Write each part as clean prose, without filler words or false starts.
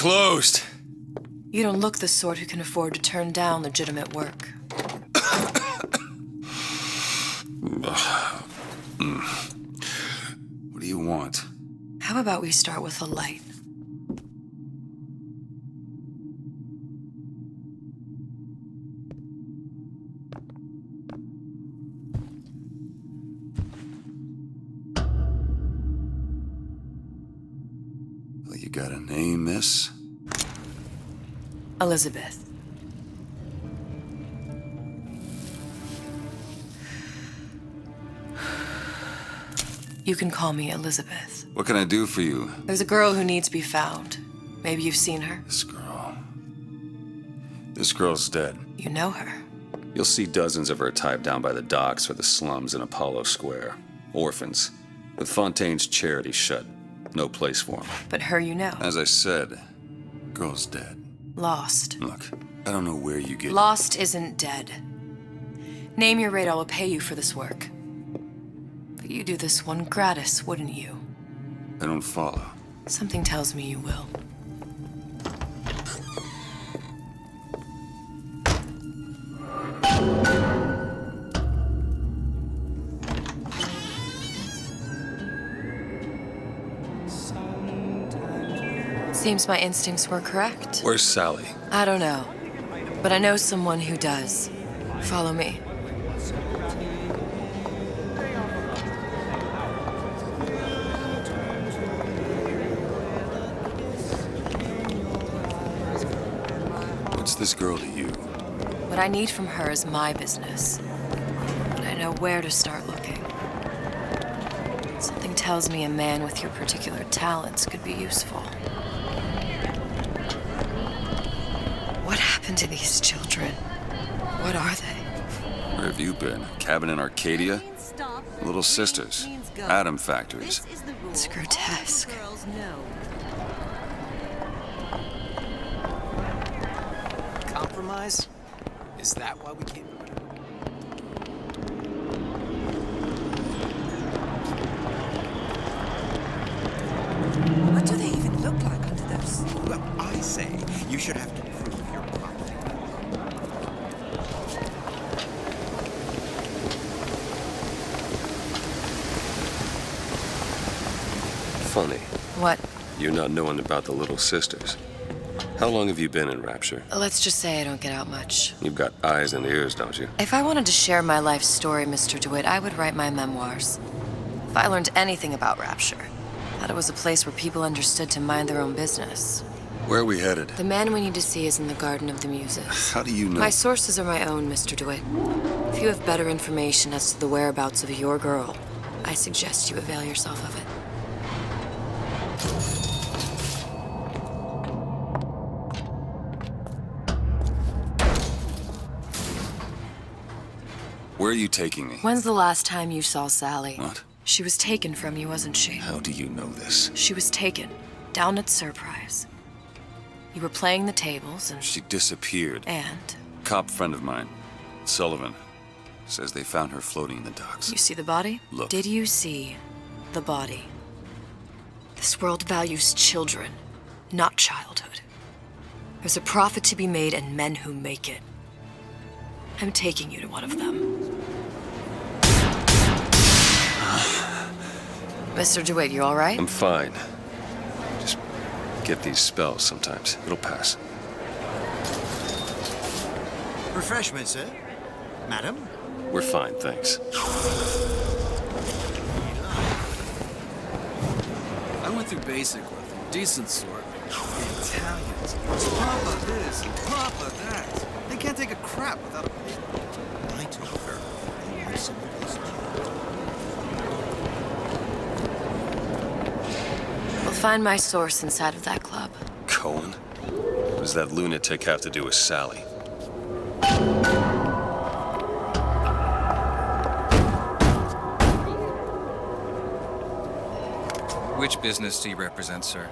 closed. You don't look the sort who can afford to turn down legitimate work. What do you want? How about we start with a light? Well, you got a name, miss? Elizabeth. You can call me Elizabeth. What can I do for you? There's a girl who needs to be found. Maybe you've seen her. This girl's dead. You know her. You'll see dozens of her tied down by the docks or the slums in Apollo Square. Orphans. With Fontaine's charity shut. No place for them. But her you know. As I said, girl's dead. Lost. Look, I don't know where you get... Lost isn't dead. Name your rate, I will pay you for this work. But you do this one gratis, wouldn't you? I don't follow. Something tells me you will. Seems my instincts were correct. Where's Sally? I don't know, but I know someone who does. Follow me. What's this girl to you? What I need from her is my business. But I know where to start looking. Something tells me a man with your particular talents could be useful. What happened to these children? What are they? Where have you been? Cabin in Arcadia? Little sisters. Atom factories. It's grotesque. Compromise? Is that why we came? What do they even look like under those? Well, I say you should have to prove your property. Funny. What? You not knowing about the little sisters. How long have you been in Rapture? Let's just say I don't get out much. You've got eyes and ears, don't you? If I wanted to share my life story, Mr. DeWitt, I would write my memoirs. If I learned anything about Rapture, that it was a place where people understood to mind their own business. Where are we headed? The man we need to see is in the Garden of the Muses. How do you know? My sources are my own, Mr. DeWitt. If you have better information as to the whereabouts of your girl, I suggest you avail yourself of it. Where are you taking me? When's the last time you saw Sally? What? She was taken from you, wasn't she? How do you know this? She was taken, down at Surprise. You were playing the tables and... She disappeared. And? Cop friend of mine, Sullivan, says they found her floating in the docks. You see the body? Look. Did you see the body? This world values children, not childhood. There's a profit to be made and men who make it. I'm taking you to one of them. Mr. DeWitt, you all right? I'm fine. Just get these spells sometimes. It'll pass. Refreshment, sir. Madam? We're fine, thanks. I went through basic with them. Decent sort. The Italians. It's Papa this and Papa that. They can't take a crap without a plate. I told her. I said it was We'll find my source inside of that club. Cohen? What does that lunatic have to do with Sally? Which business do you represent, sir?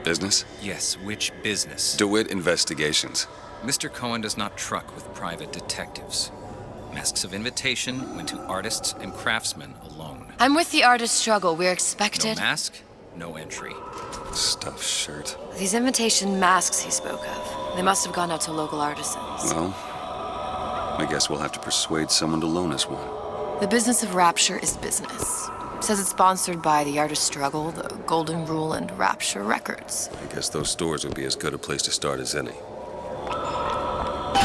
Business? Yes, which business? DeWitt Investigations. Mr. Cohen does not truck with private detectives. Masks of invitation went to artists and craftsmen alone. I'm with the artist struggle. We're No expected. mask, no entry. Stuffed shirt. These imitation masks he spoke of, they must have gone out to local artisans. Well, I guess we'll have to persuade someone to loan us one. The business of Rapture is business. Says it's sponsored by the Artist Struggle, the Golden Rule, and Rapture Records. I guess those stores would be as good a place to start as any.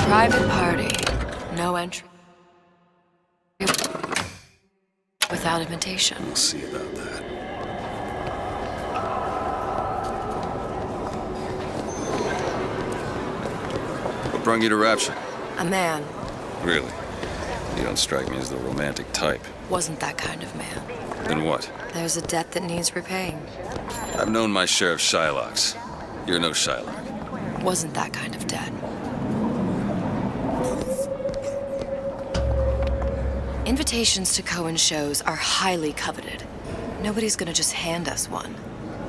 Private party. No entry. Without invitation. We'll see about that. What brought you to Rapture? A man. Really? You don't strike me as the romantic type. Wasn't that kind of man. Then what? There's a debt that needs repaying. I've known my share of Shylocks. You're no Shylock. Wasn't that kind of debt. Invitations to Cohen shows are highly coveted. Nobody's gonna just hand us one.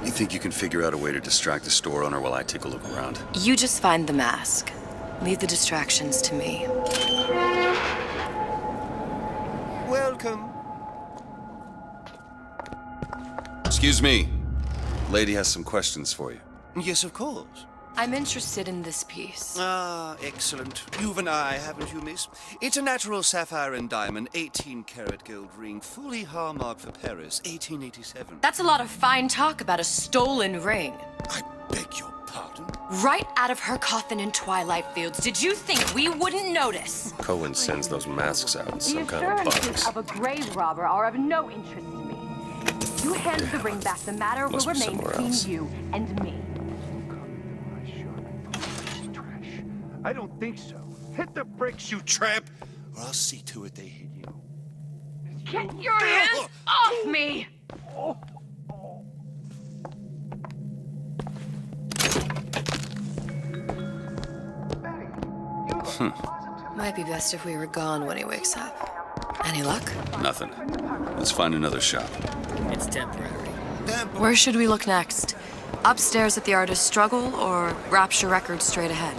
You think you can figure out a way to distract the store owner while I take a look around? You just find the mask. Leave the distractions to me. Welcome. Excuse me. Lady has some questions for you. Yes, of course. I'm interested in this piece. Ah, excellent. You've an eye, haven't you, miss? It's a natural sapphire and diamond, 18-karat gold ring, fully hallmarked for Paris, 1887. That's a lot of fine talk about a stolen ring. I beg your pardon? Right out of her coffin in Twilight Fields. Did you think we wouldn't notice? Cohen sends those masks out in The some kind of assurances box. of a grave robber are of no interest to me. You hand the ring back, the matter will Must be remain somewhere between else. you and me. I don't think so. Hit the bricks, you tramp! Or I'll see to it they hit you. Get your hands off me! Might be best if we were gone when he wakes up. Any luck? Nothing. Let's find another shop. It's temporary. Where should we look next? Upstairs at the Artist Struggle or Rapture Records straight ahead?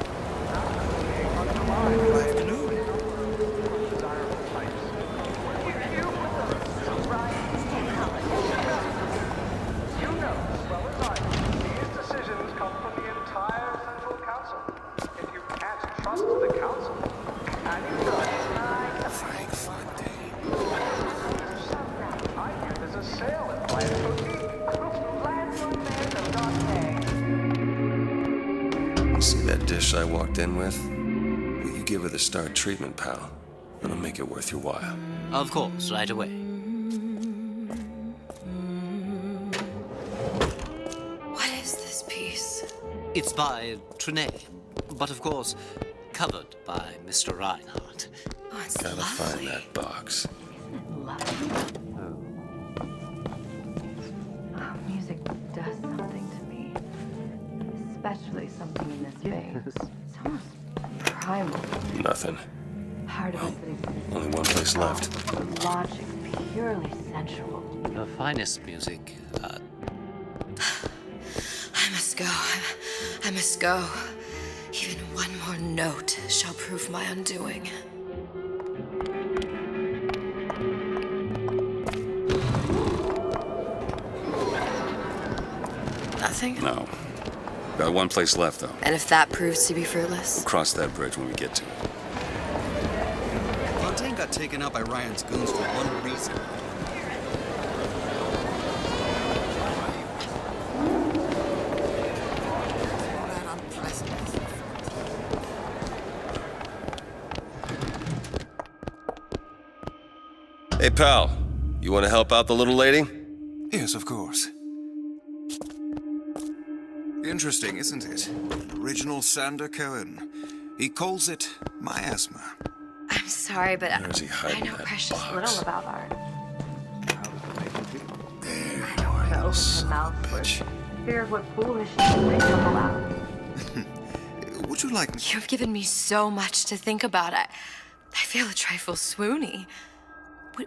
See that dish I walked in with? Will you give her the star treatment, pal? It'll make it worth your while. Of course, right away. What is this piece? It's by Trenet, but of course, covered by Mr. Reinhardt. Oh, it's Gotta lovely. find that box. Oh, music does something to me. Especially something in this face. It's almost primal. Nothing. Part of it that exists. Only one place left. The logic, purely sensual. The finest music, I must go. I must go. Even one more note shall prove my undoing. Nothing? No. Got one place left, though. And if that proves to be fruitless? We'll cross that bridge when we get to it. Fontaine got taken out by Ryan's goons for one reason. Hey, pal. You want to help out the little lady? Yes, of course. Interesting, isn't it? Original Sander Cohen. He calls it miasma. I'm sorry, but Where is he hiding I know that precious box? little About art. There you are, little Open son her of mouth a for bitch. fear of what foolishness may tumble out. Would you like me? you've given me so much to think about. I feel a trifle swoony.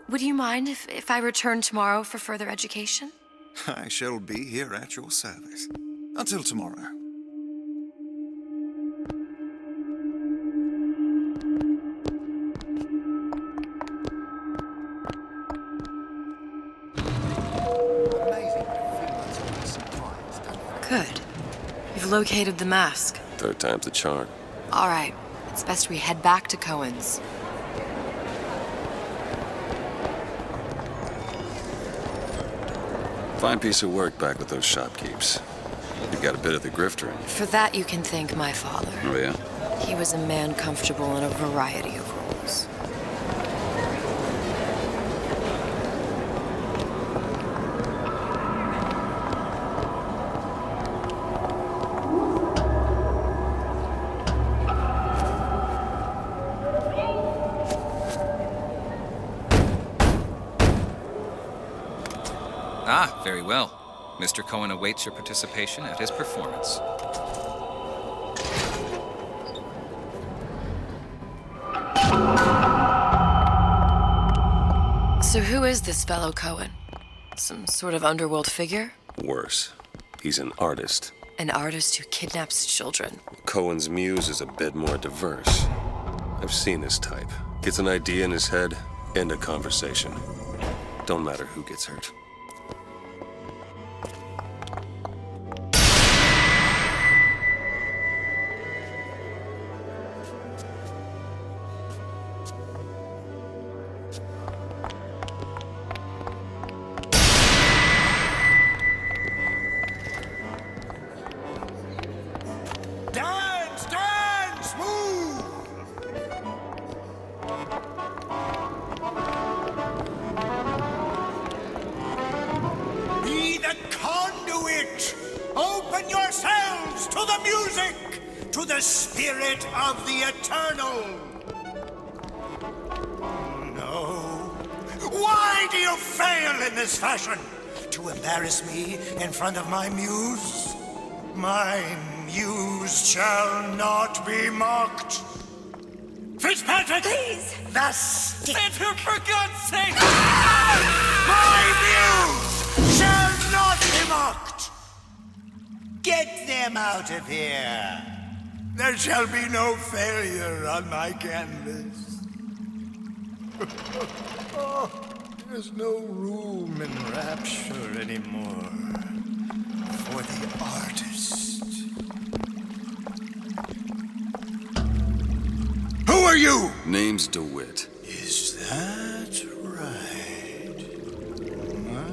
Would you mind if I return tomorrow for further education? I shall be here at your service. Until tomorrow. Amazing, but a few months of surprise done for Good. You've located the mask. Third time's the charm. All right. It's best we head back to Cohen's. Fine piece of work back with those shopkeepers. You got a bit of the grifter in you. For that, you can thank my father. Oh, yeah? He was a man comfortable in a variety of roles. Ah, very well. Mr. Cohen awaits your participation at his performance. So who is this fellow Cohen? Some sort of underworld figure? Worse. He's an artist. An artist who kidnaps children. Cohen's muse is a bit more diverse. I've seen this type. Gets an idea in his head, end a conversation. Don't matter who gets hurt. Dance, dance, move! Be the conduit! Open yourselves to the music, to the spirit of the eternal! No. Why do you fail in this fashion? To embarrass me in front of my muse? My muse shall not be mocked. Fitzpatrick! Please! The stick! For God's sake! My muse shall not be mocked! Get them out of here! There shall be no failure on my canvas. Oh, there's no room in rapture anymore for the artist. Who are you? Name's DeWitt. Is that right? My.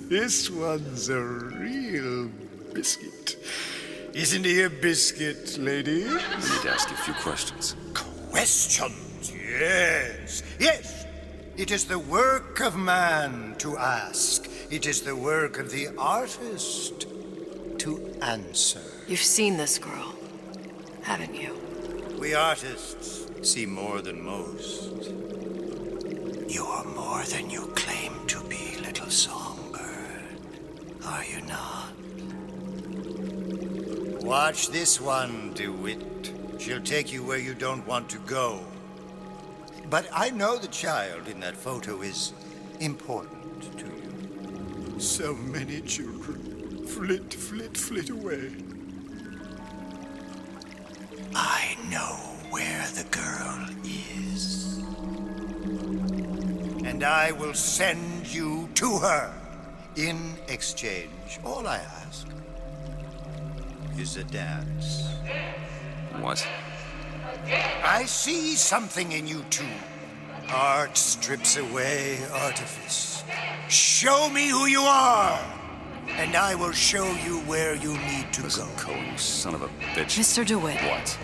This one's a real biscuit. Isn't he a biscuit, lady? I need to ask you a few questions. Questions, yes. Yes. It is the work of man to ask. It is the work of the artist to answer. You've seen this girl, haven't you? We artists see more than most. You are more than you claim to be, little songbird. Are you not? Watch this one, DeWitt. She'll take you where you don't want to go. But I know the child in that photo is important to you. So many children flit, flit, flit away. I know where the girl is. And I will send you to her. In exchange, all I ask is a dance. What? I see something in you two. Art strips away artifice. Show me who you are, and I will show you where you need to Listen, go. Cohen, you son of a bitch. Mr. DeWitt, What?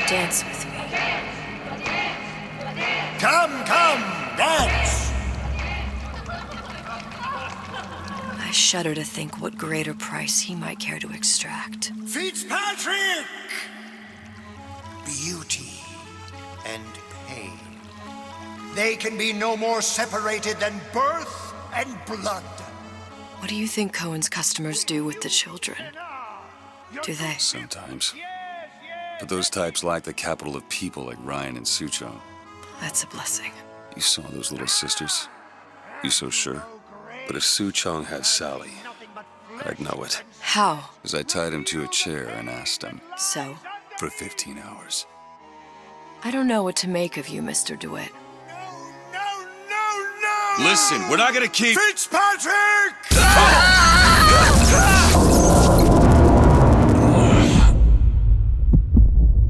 dance with me. Come, come, dance! I shudder to think what greater price he might care to extract. Fitzpatrick! Beauty and pain. They can be no more separated than birth and blood. What do you think Cohen's customers do with the children? Do they? Sometimes. But those types lack the capital of people like Ryan and Suchong. That's a blessing. You saw those little sisters? You so sure? But if Suchong had Sally, I'd know it. How? As I tied him to a chair and asked him So? for 15 hours. I don't know what to make of you, Mr. DeWitt. No, no, no! Listen, we're not gonna keep... Fitzpatrick!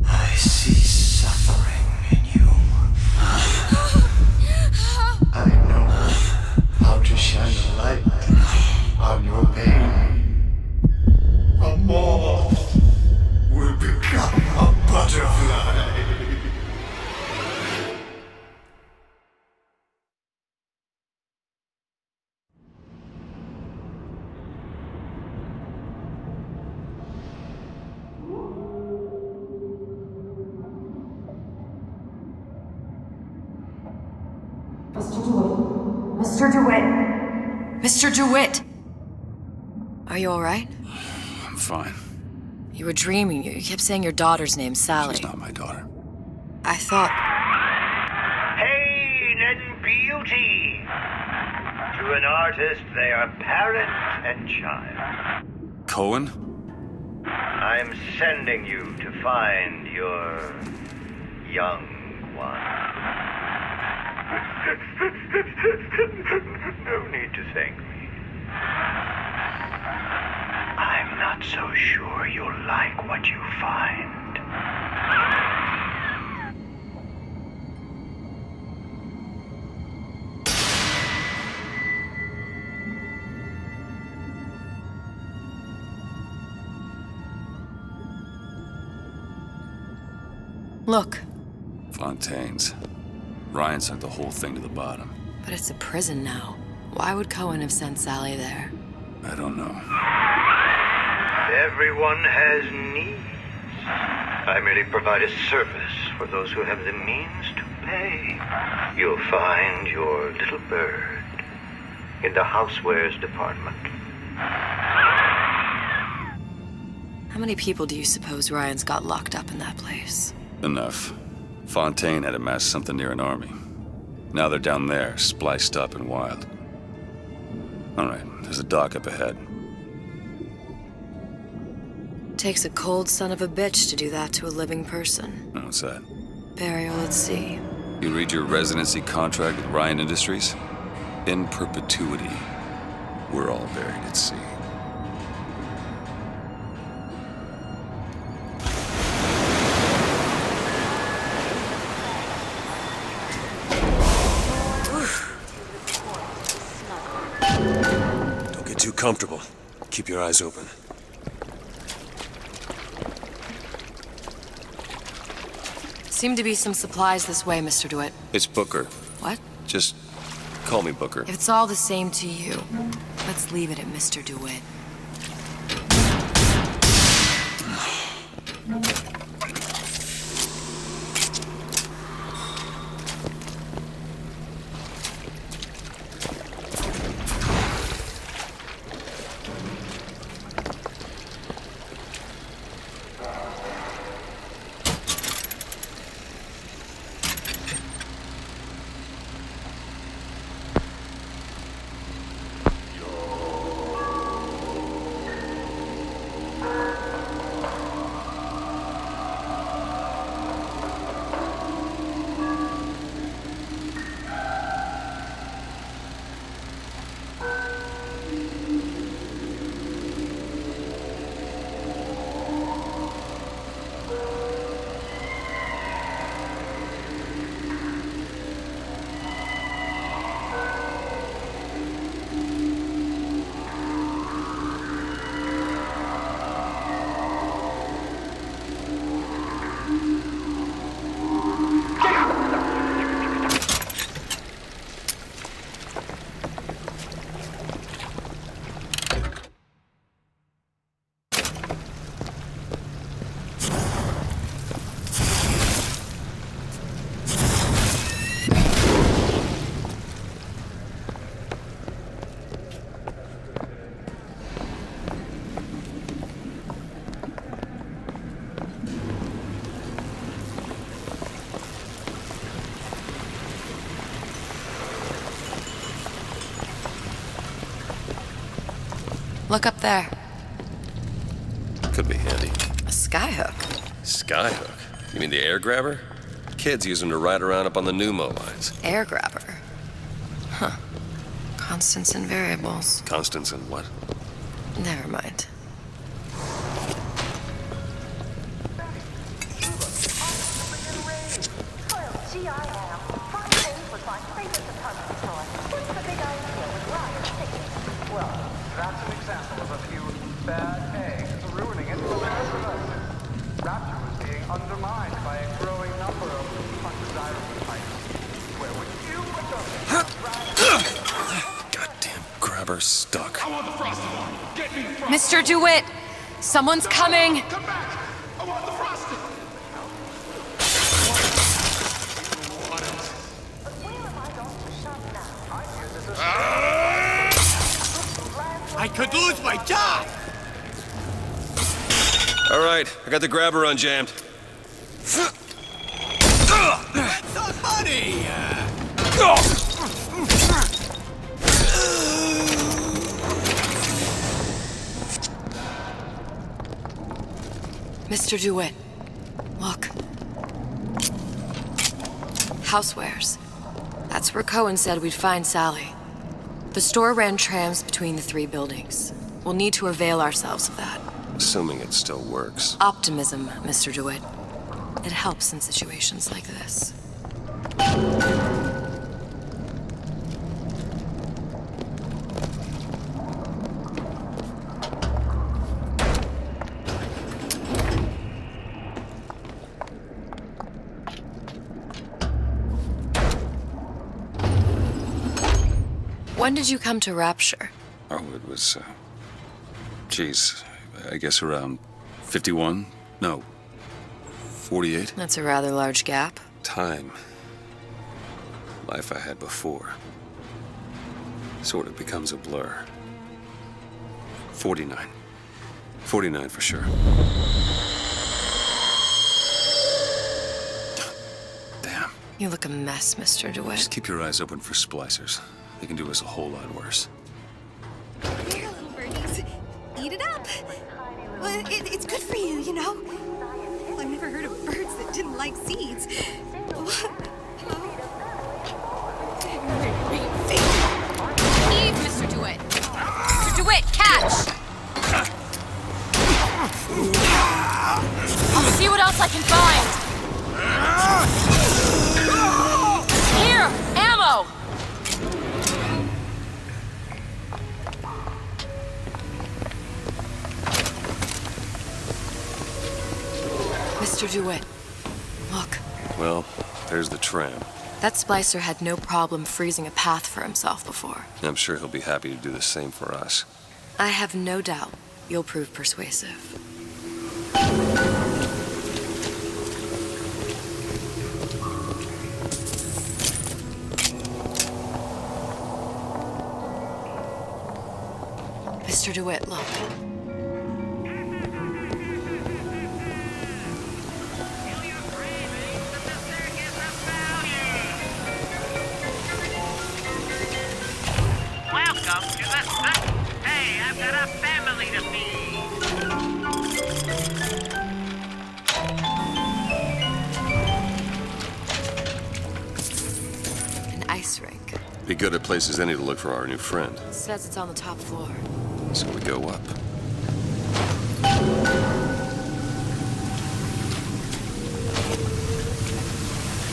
I see suffering in you. I know how to shine a light on your pain. A moth will become a butterfly. Mr. DeWitt! Mr. DeWitt! Are you alright? I'm fine. You were dreaming. You kept saying your daughter's name, Sally. She's not my daughter. I thought... Pain and beauty! To an artist, they are parent and child. Cohen? I'm sending you to find your young one. No need to thank me. I'm not so sure you'll like what you find. Look. Fontaine's. Ryan sent the whole thing to the bottom. But it's a prison now. Why would Cohen have sent Sally there? I don't know. Everyone has needs. I merely provide a service for those who have the means to pay. You'll find your little bird in the housewares department. How many people do you suppose Ryan's got locked up in that place? Enough. Fontaine had amassed something near an army. Now they're down there, spliced up and wild. All right, there's a dock up ahead. Takes a cold son of a bitch to do that to a living person. Oh, what's that? Burial at sea. You read your residency contract with Ryan Industries? In perpetuity, we're all buried at sea. Don't get too comfortable. Keep your eyes open. Seem to be some supplies this way, Mr. DeWitt. It's Booker. What? Just call me Booker. If it's all the same to you, let's leave it at Mr. DeWitt. Look up there. Could be handy. A skyhook. Skyhook? You mean the air grabber? Kids use them to ride around up on the pneumo lines. Air grabber. Huh. Constants and variables. Constants and what? Never mind. That's an example of a few bad eggs ruining it for the rest of us. Rapture was being undermined by a growing number of undesirable types. Where would you put them? Goddamn grabber stuck. I want the frosted one. Get me the frosted. Mr. DeWitt! Someone's coming! Come back! I want the frosted. I could lose my job! All right, I got the grabber unjammed. That's the money! Mr. DeWitt, look. Housewares. That's where Cohen said we'd find Sally. The store ran trams between the 3 buildings. We'll need to avail ourselves of that. Assuming it still works. Optimism, Mr. DeWitt. It helps in situations like this. When did you come to Rapture? Oh, it was, geez, I guess around 51? No, 48? That's a rather large gap. Time. Life I had before. Sort of becomes a blur. 49. 49 for sure. Damn. You look a mess, Mr. DeWitt. Just keep your eyes open for splicers. They can do us a whole lot worse. Here, little birdies. Eat it up. Well, it's good for you, you know? Well, I've never heard of birds that didn't like seeds. Eve, Mr. DeWitt! Mr. DeWitt, catch! I'll see what else I can find! Here! Ammo! Mr. DeWitt, look. Well, there's the tram. That splicer had no problem freezing a path for himself before. I'm sure he'll be happy to do the same for us. I have no doubt you'll prove persuasive. Mr. DeWitt, look. Welcome to the sun. Hey, I've got a family to feed. An ice rink. Be good at places any to look for our new friend. It says it's on the top floor. So we go up.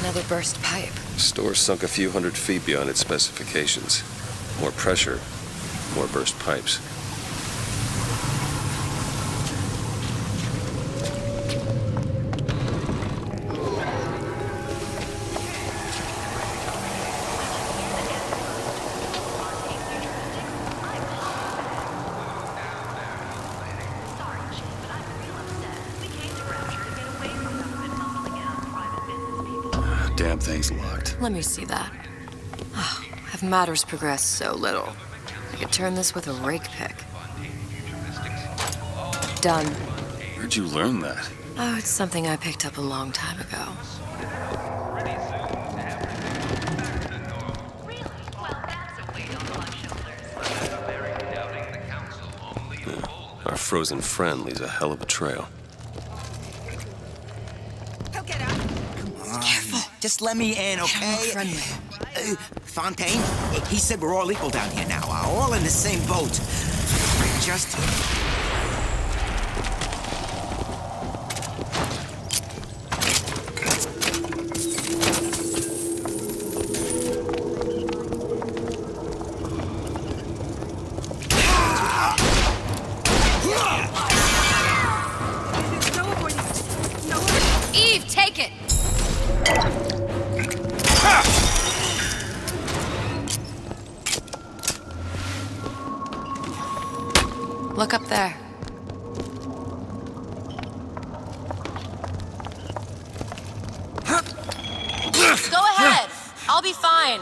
Another burst pipe. Store sunk a few hundred feet beyond its specifications. More pressure, more burst pipes. Damn thing's locked. Let me see that. Oh, have matters progressed so little? I could turn this with a rake pick. Done. Where'd you learn that? Oh, it's something I picked up a long time ago. Our frozen friend leaves a hell of a trail. He'll get out. Careful. Just let me in, okay? Friendly. Fontaine? He said we're all equal down here now, all in the same boat. Just... Eve, take it! Look up there. Go ahead. I'll be fine.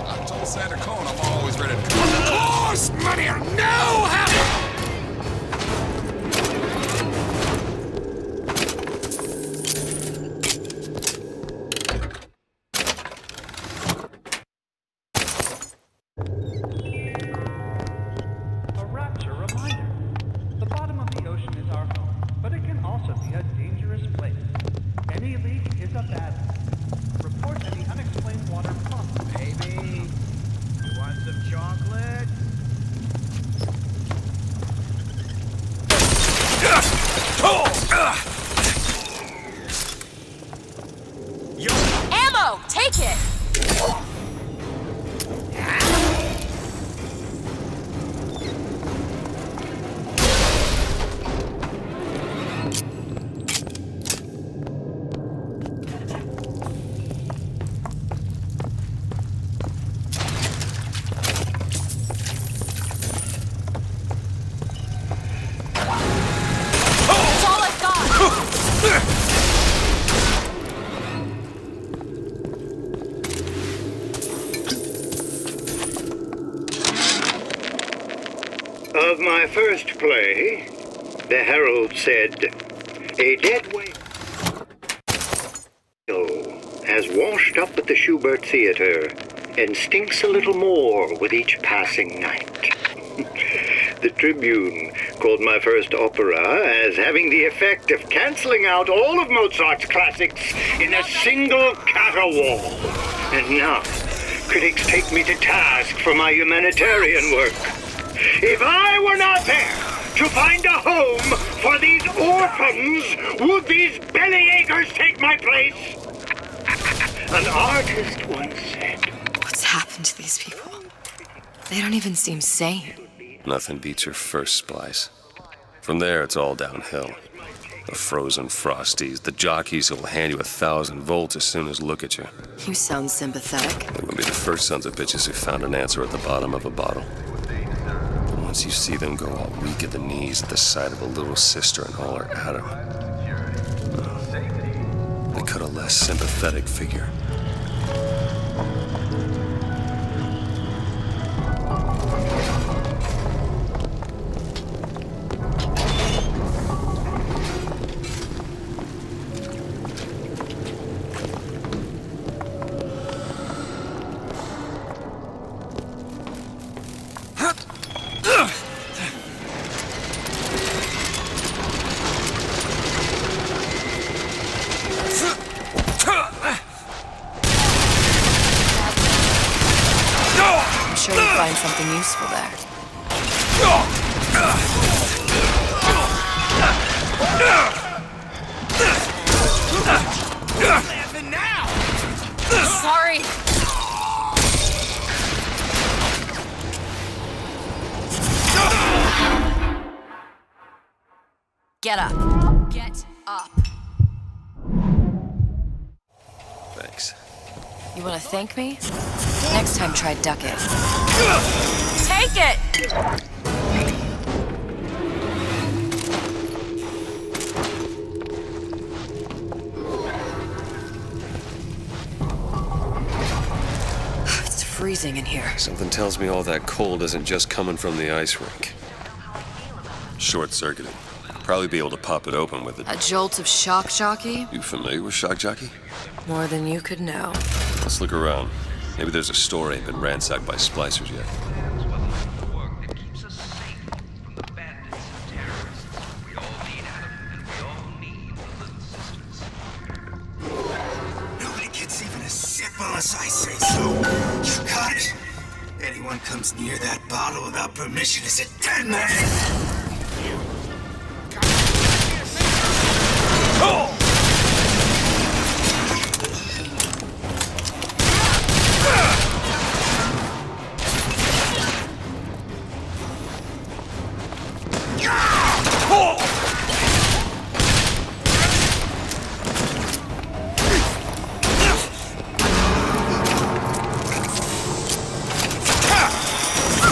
I told Santa Cone I'm always ready to come. Of course, money or no habit! A rapture reminder. The bottom of the ocean is our home, but it can also be a dangerous place. Any leak is a bad thing. Report any unexplained water promptly. Baby, you want some chocolate? Ammo! Take it! That's all I've got! Of my first play, the Herald said, a dead whale has washed up at the Schubert Theater and stinks a little more with each passing night. The Tribune called my first opera as having the effect of canceling out all of Mozart's classics in a single caterwaul. And now, critics take me to task for my humanitarian work. If I were not there to find a home for these orphans, would these bellyachers take my place? An artist once said. What's happened to these people? They don't even seem sane. Nothing beats your first splice. From there, it's all downhill. The frozen frosties, the jockeys who'll hand you 1,000 volts as soon as look at you. You sound sympathetic. They wouldn't be the first sons of bitches who found an answer at the bottom of a bottle. And once you see them go all weak at the knees at the sight of a little sister and all her Adam, they cut a less sympathetic figure. I'm sure you'll find something useful there. Laughing now! Sorry. Get up. Get up. Thanks. You want to thank me? Next time, try duck it. Take it! It's freezing in here. Something tells me all that cold isn't just coming from the ice rink. Short-circuited. Probably be able to pop it open with it. A jolt of shock jockey? You familiar with shock jockey? More than you could know. Let's look around. Maybe there's a store ain't been ransacked by splicers yet. Keeps us safe from the bandits and terrorists. We all need Adam, and we all need unless I say so. You got it. Anyone comes near that bottle without permission is a dead man.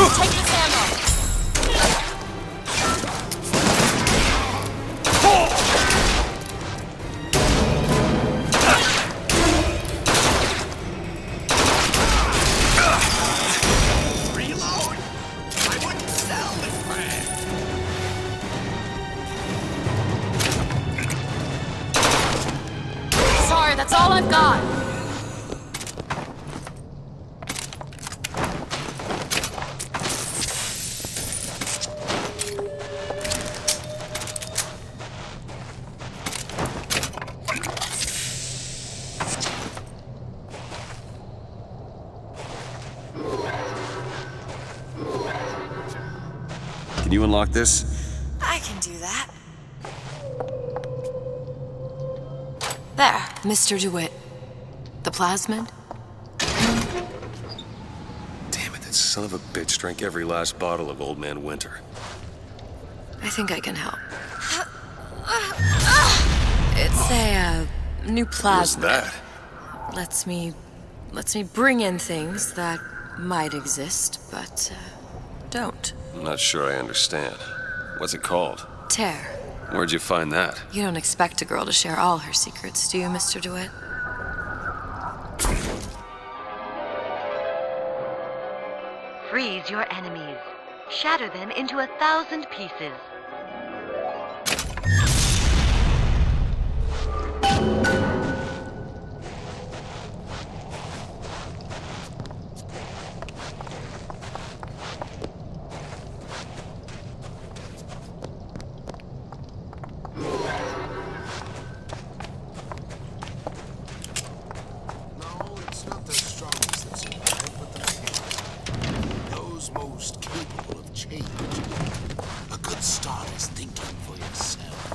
Take this ammo. Reload? I wouldn't sell this brand. Sorry, that's all I've got. Can you unlock this? I can do that. There, Mr. DeWitt. The plasmid? Damn it, that son of a bitch drank every last bottle of Old Man Winter. I think I can help. It's a new What's plasmid. that? Lets me bring in things that might exist, but don't. I'm not sure I understand. What's it called? Tear. Where'd you find that? You don't expect a girl to share all her secrets, do you, Mr. DeWitt? Freeze your enemies. Shatter them into 1,000 pieces. No, it's not the strongest that survive, but the few. Those most capable of change. A good start is thinking for yourself.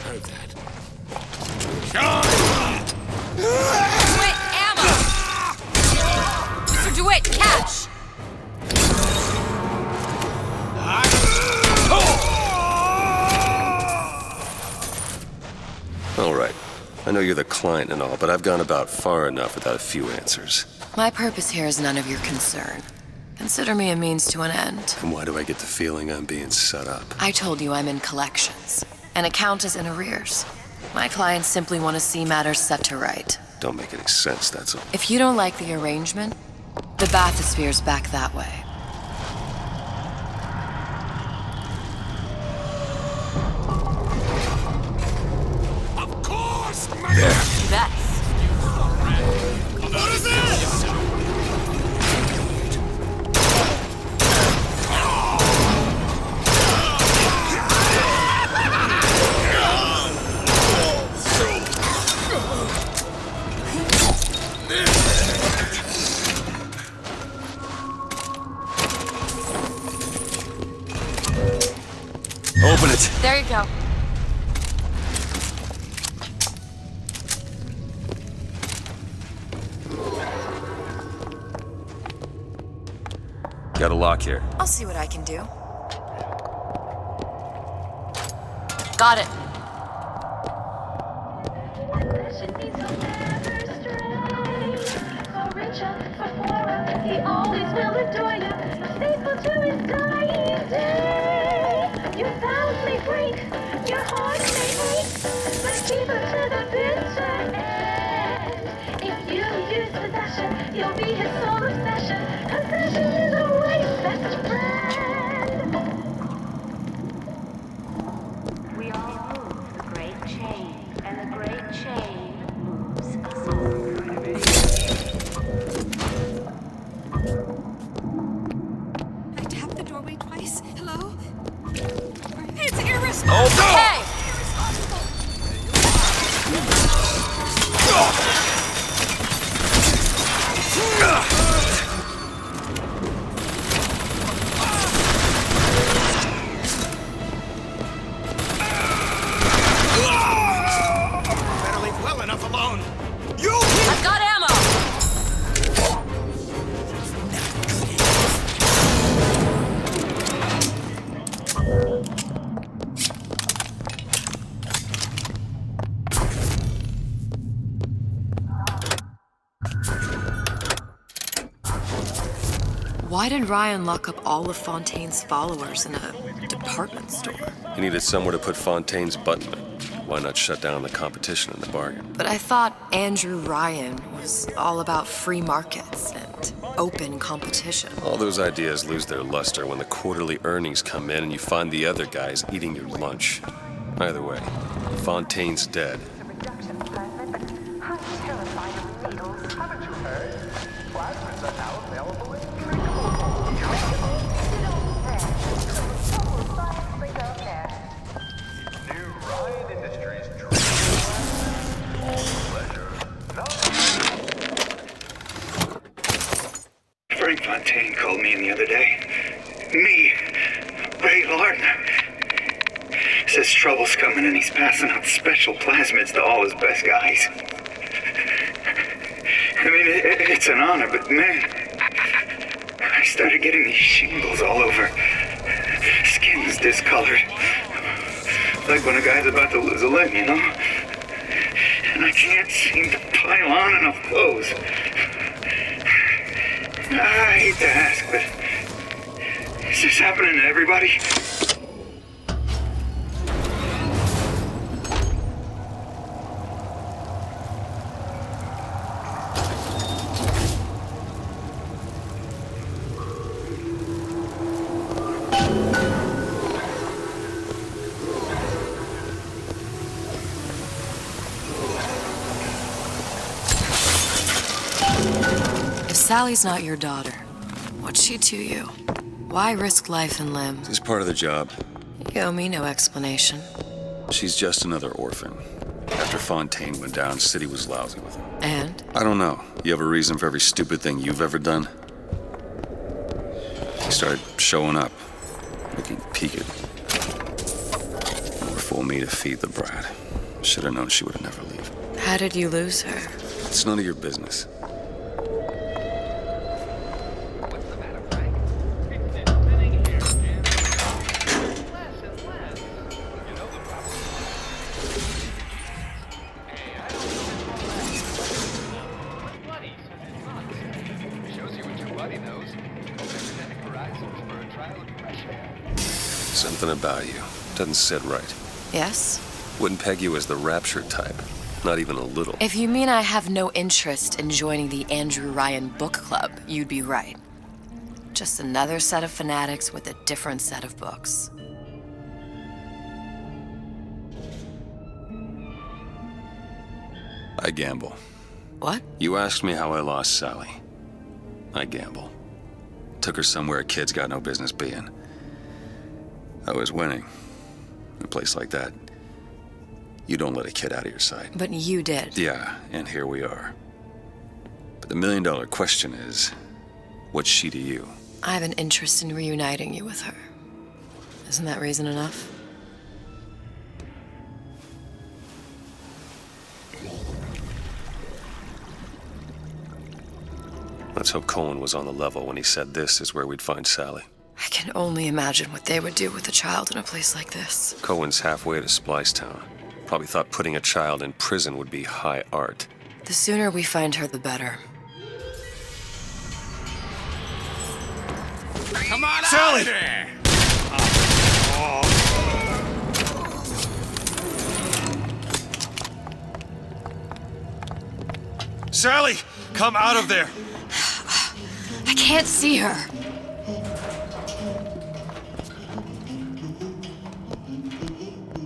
Heard that? DeWitt, ammo! Mr. DeWitt, catch! All right. I know you're the client and all, but I've gone about far enough without a few answers. My purpose here is none of your concern. Consider me a means to an end. And why do I get the feeling I'm being set up? I told you I'm in collections. An account is in arrears. My clients simply want to see matters set to right. Don't make any sense, that's all. If you don't like the arrangement, the bathysphere's back that way. Of course, There. That's what is this? Open it. There you go. Got a lock here. I'll see what I can do. Got it. He always will adore you, faithful to his dying day. You proudly break, your heart may ache, but keep him to the bitter end. If you use possession, you'll be his sole obsession. Confession is always best friend. We all move the great chain, and the great chain moves us all. I tapped the doorway twice. Hello? It's irresponsible! Oh, no! Hey! Irresponsible! Why did Ryan lock up all of Fontaine's followers in a department store? He needed somewhere to put Fontaine's button. Why not shut down the competition in the bargain? But I thought Andrew Ryan was all about free markets and open competition. All those ideas lose their luster when the quarterly earnings come in and you find the other guys eating your lunch. Either way, Fontaine's dead. Frank Fontaine called me in the other day. Me, Ray Lardner. Says trouble's coming and he's passing out special plasmids to all his best guys. I mean, it's an honor, but man, I started getting these shingles all over. Skin's discolored. Like when a guy's about to lose a limb, you know? And I can't seem to pile on enough clothes. I hate to ask, but is this happening to everybody? If Sally's not your daughter, what's she to you? Why risk life and limb? It's part of the job. You owe me no explanation. She's just another orphan. After Fontaine went down, City was lousy with him. And? I don't know. You have a reason for every stupid thing you've ever done? He started showing up, looking peaked. More fool me to feed the brat. Should have known she would never leave. How did you lose her? It's none of your business. Something about you doesn't sit right. Yes? Wouldn't peg you as the raptured type. Not even a little. If you mean I have no interest in joining the Andrew Ryan book club, you'd be right. Just another set of fanatics with a different set of books. I gamble. What? You asked me how I lost Sally. I gamble. Took her somewhere a kid's got no business being. I was winning. In a place like that, you don't let a kid out of your sight. But you did. Yeah, and here we are. But the million-dollar question is, what's she to you? I have an interest in reuniting you with her. Isn't that reason enough? Let's hope Cohen was on the level when he said this is where we'd find Sally. I can only imagine what they would do with a child in a place like this. Cohen's halfway to Splicetown. Probably thought putting a child in prison would be high art. The sooner we find her, the better. Come on Sally! out of there! Sally, come out of there! I can't see her.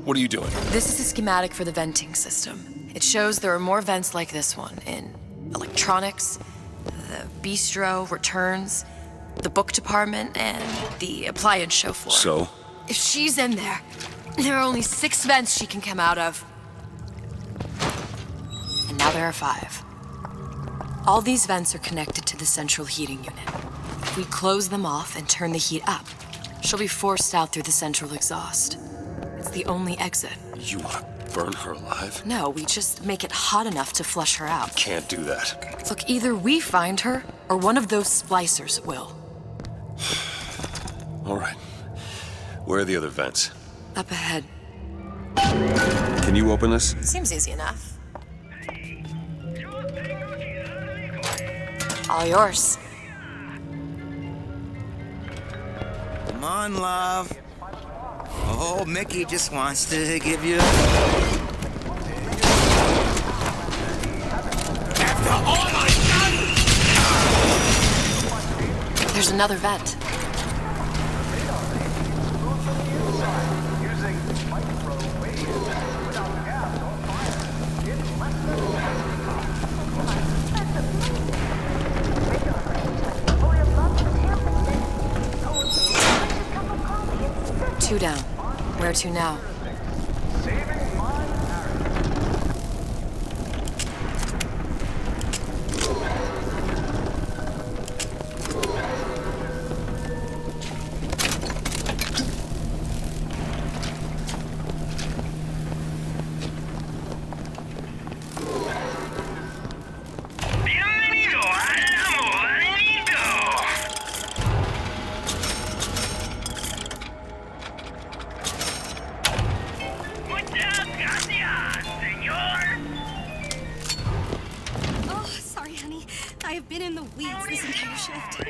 What are you doing? This is a schematic for the venting system. It shows there are more vents like this one in electronics, the bistro, returns, the book department, and the appliance show floor. So? If she's in there, there are only 6 vents she can come out of. And now there are 5. All these vents are connected to the central heating unit. If we close them off and turn the heat up, she'll be forced out through the central exhaust. It's the only exit. You want to burn her alive? No, we just make it hot enough to flush her out. Can't do that. Look, either we find her, or one of those splicers will. All right. Where are the other vents? Up ahead. Can you open this? Seems easy enough. All yours. on, love. Oh, Mickey just wants to give you... After all I've done! There's another vent. Two down. Where to now? I have been in the weeds this entire shift.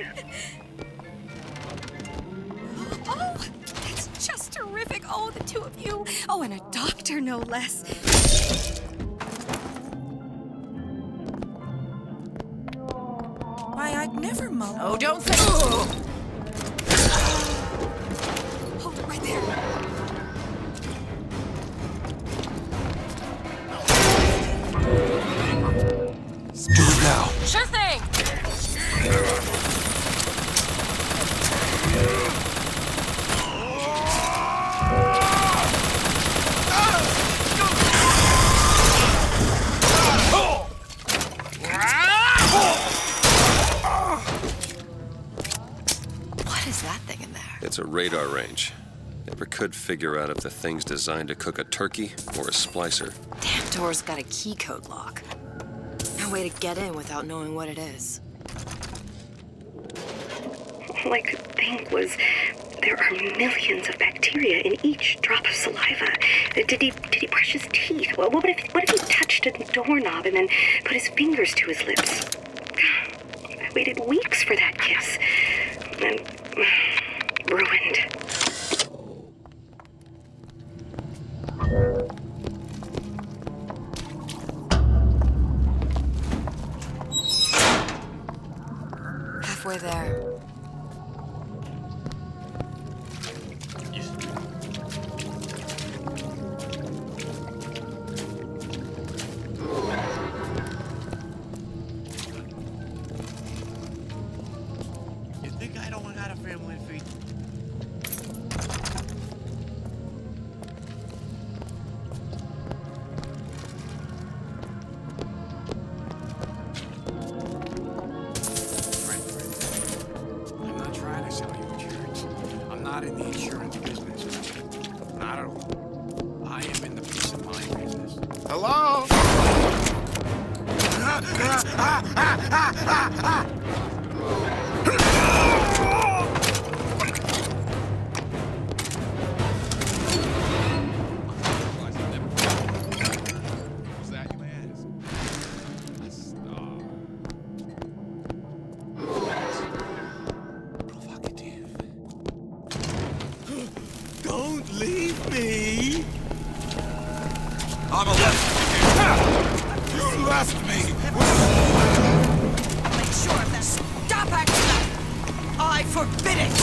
Oh, it's just terrific. Oh, the two of you. Oh, and a doctor, no less. Why, I'd never mow. Oh, don't say... Hold it right there. Do it now. Sure thing! What is that thing in there? It's a radar range. Never could figure out if the thing's designed to cook a turkey or a splicer. Damn door's got a key code lock. No way to get in without knowing what it is. All I could think was there are millions of bacteria in each drop of saliva. Did he brush his teeth? Well, what if he touched a doorknob and then put his fingers to his lips? I waited weeks for that kiss. And ruined. Halfway there. You think I don't got a family to feed? I'm not trying to sell you insurance. I'm not in the insurance business. Not at all. I am in the peace of mind business. Hello? Don't leave me! I'm alive! You left me! Make sure of this. Stop acting up! I forbid it!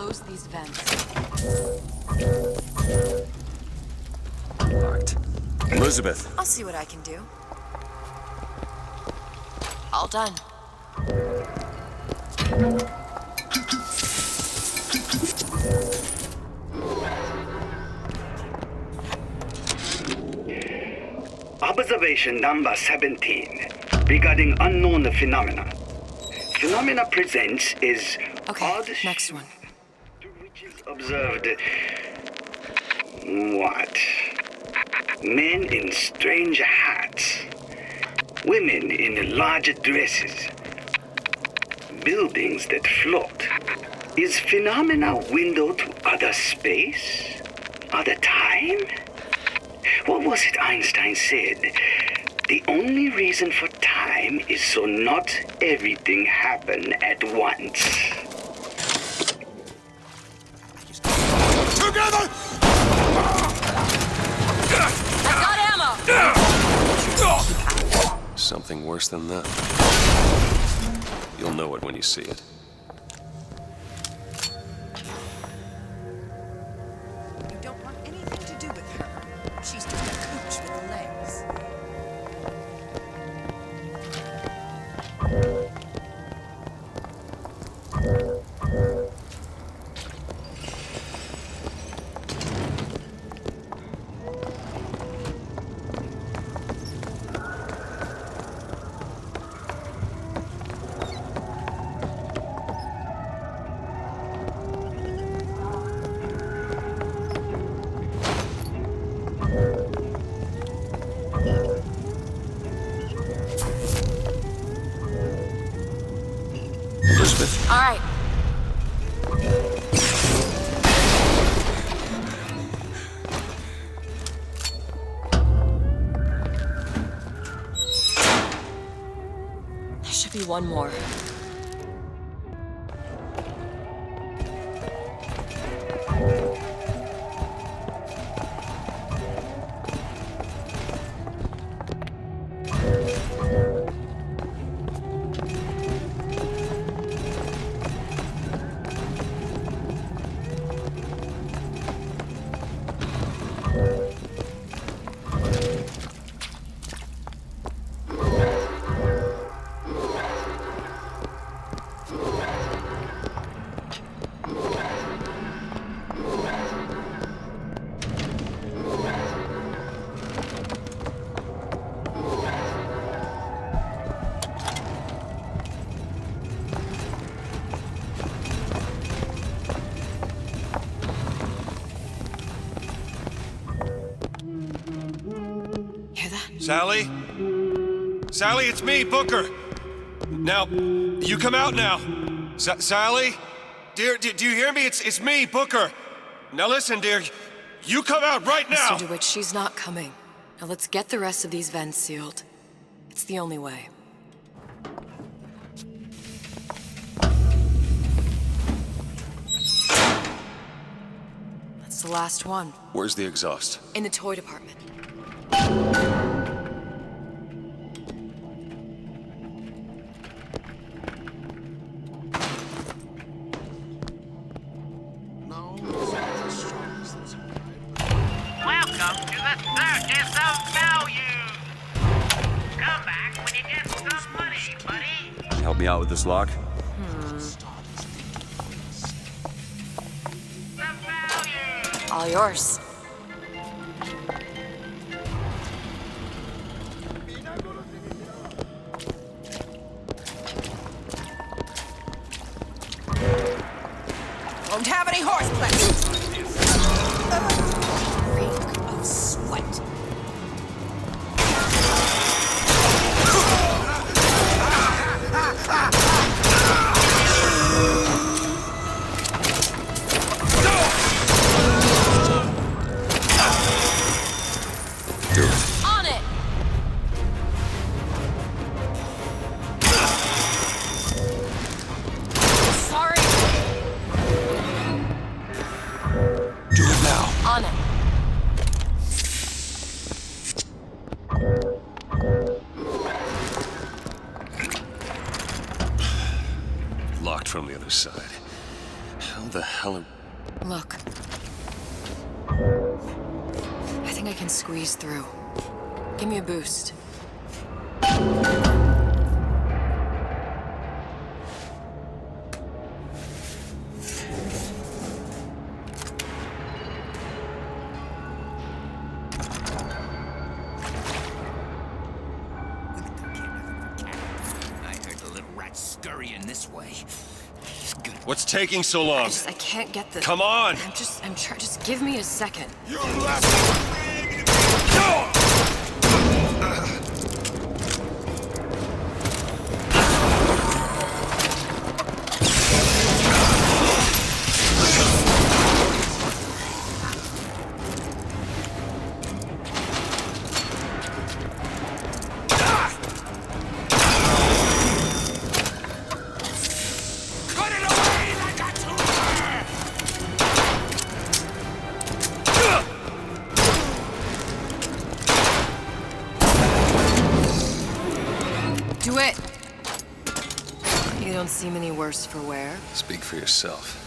close these vents. Locked. Elizabeth. I'll see what I can do. All done. Observation number 17 regarding unknown phenomena. Phenomena presents is odd. Next one. Observed. What? Men in strange hats. Women in large dresses. Buildings that float. Is phenomena window to other space? Other time? What was it Einstein said? The only reason for time is so not everything happen at once. Together! I've got ammo! Something worse than that. You'll know it when you see it. You don't want anything to do with her. She's just a cooch with legs. Elizabeth. All right. There should be one more. Sally? Sally, it's me, Booker. Now, you come out now. Sally? Dear, do you hear me? It's me, Booker. Now listen, dear. You come out right now! Mr. DeWitt, she's not coming. Now let's get the rest of these vents sealed. It's the only way. That's the last one. Where's the exhaust? In the toy department. Welcome to the Circus of Value. Come back when you get some money, buddy. Help me out with this lock? All yours. Won't have any horseplay. Reek of sweat. On it! Sorry. Do it now. On it. Locked from the other side. How the hell... Look. I think I can squeeze through. Give me a boost. Scurrying this way. What's taking so long? I can't get this. Come on! I'm trying. Just give me a second. You left! Do it! You don't seem any worse for wear. Speak for yourself.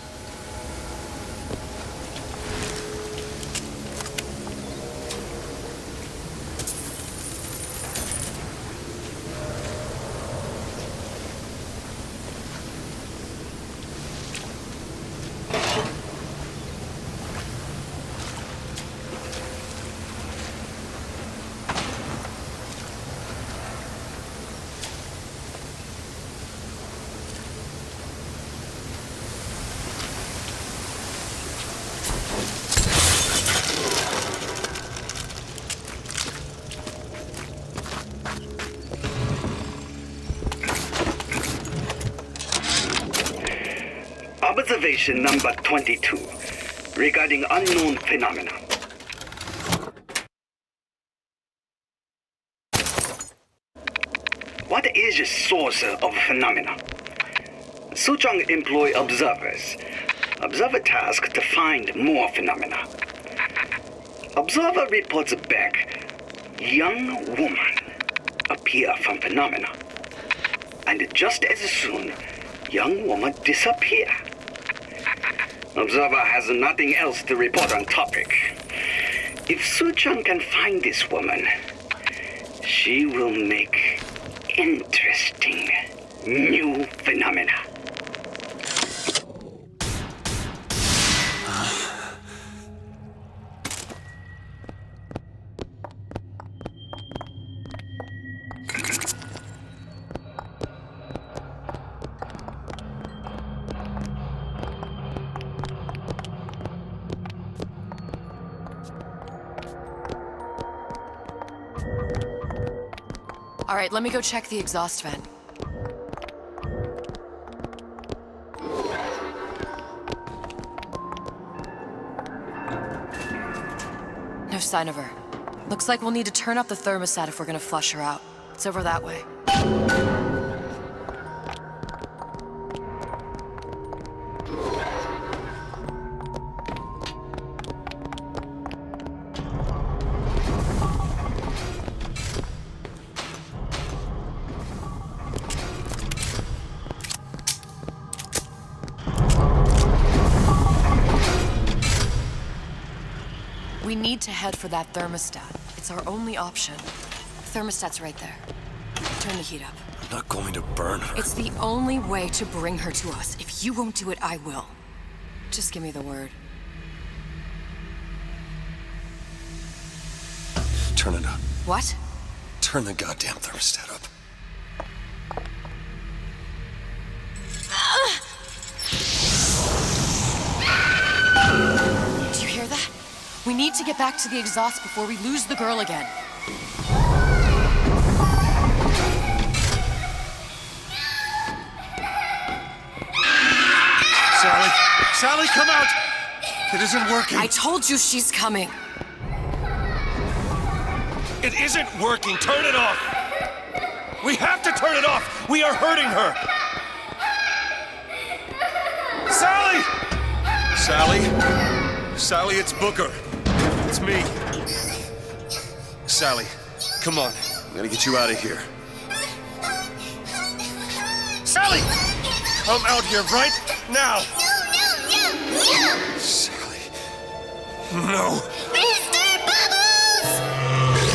Observation number 22, regarding unknown phenomena. What is the source of phenomena? Suchong employ observers. Observer task to find more phenomena. Observer reports back, young woman appear from phenomena. And just as soon, young woman disappear. Observer has nothing else to report on topic. If Suchong can find this woman, she will make interesting new phenomena. All right, let me go check the exhaust vent. No sign of her. Looks like we'll need to turn up the thermostat if we're gonna flush her out. It's over that way. We need to head for that thermostat. It's our only option. Thermostat's right there. Turn the heat up. I'm not going to burn her. It's the only way to bring her to us. If you won't do it, I will. Just give me the word. Turn it up. What? Turn the goddamn thermostat up. Do you hear that? We need to get back to the exhaust before we lose the girl again. Sally! Sally, come out! It isn't working. I told you she's coming. It isn't working. Turn it off. We have to turn it off. We are hurting her. Sally! Sally? Sally, it's Booker. It's me. Sally, come on. I'm gonna get you out of here. Sally! Come out here right now! No! Sally. No. Mr. Bubbles!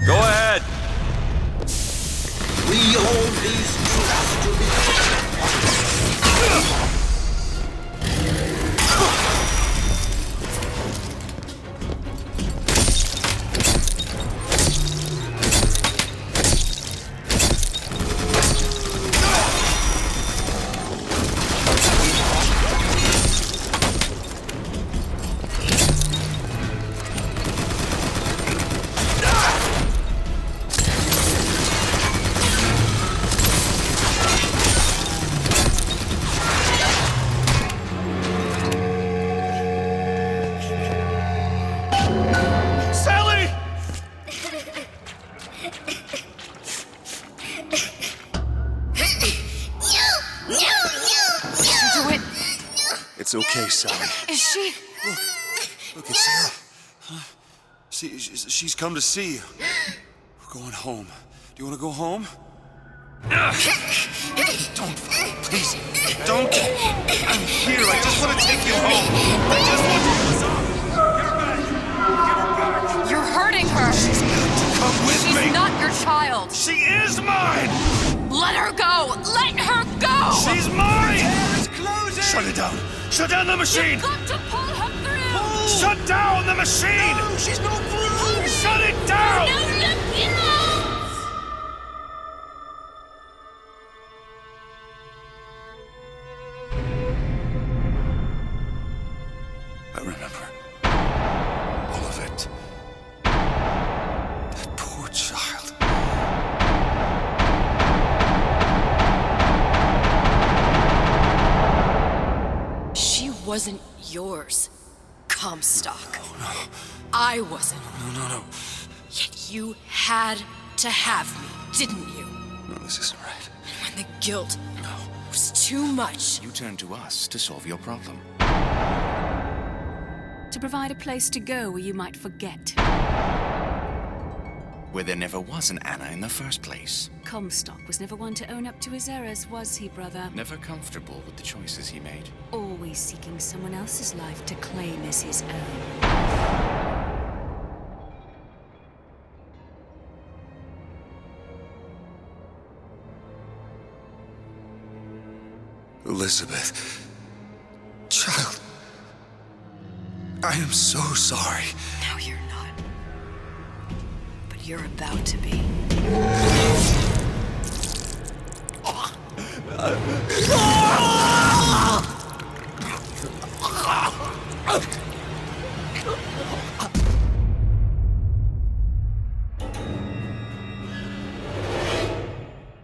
Go ahead. We always used to be. Sally! Do it. It's okay, Sally. Is she? Look, it's Sarah. Huh? She's come to see you. We're going home. Do you want to go home? Don't, please, don't. I'm here. I just want to take you home. I just want to. You're hurting her. She's got to come with me. She's not your child. She is mine. Let her go. Let her go. She's mine. Shut it down. Shut down the machine. You've got to pull her through. Shut down the machine. No, she's not through. Shut it down. No, look, you know. I remember all of it. That poor child. She wasn't yours, Comstock. Oh, no. I wasn't. No. Yet you had to have me, didn't you? No, this isn't right. And when the guilt was too much, You turned to us to solve your problem. To provide a place to go where you might forget. Where there never was an Anna in the first place. Comstock was never one to own up to his errors, was he, brother? Never comfortable with the choices he made. Always seeking someone else's life to claim as his own. Elizabeth. Child. I am so sorry. no, you're not. But you're about to be.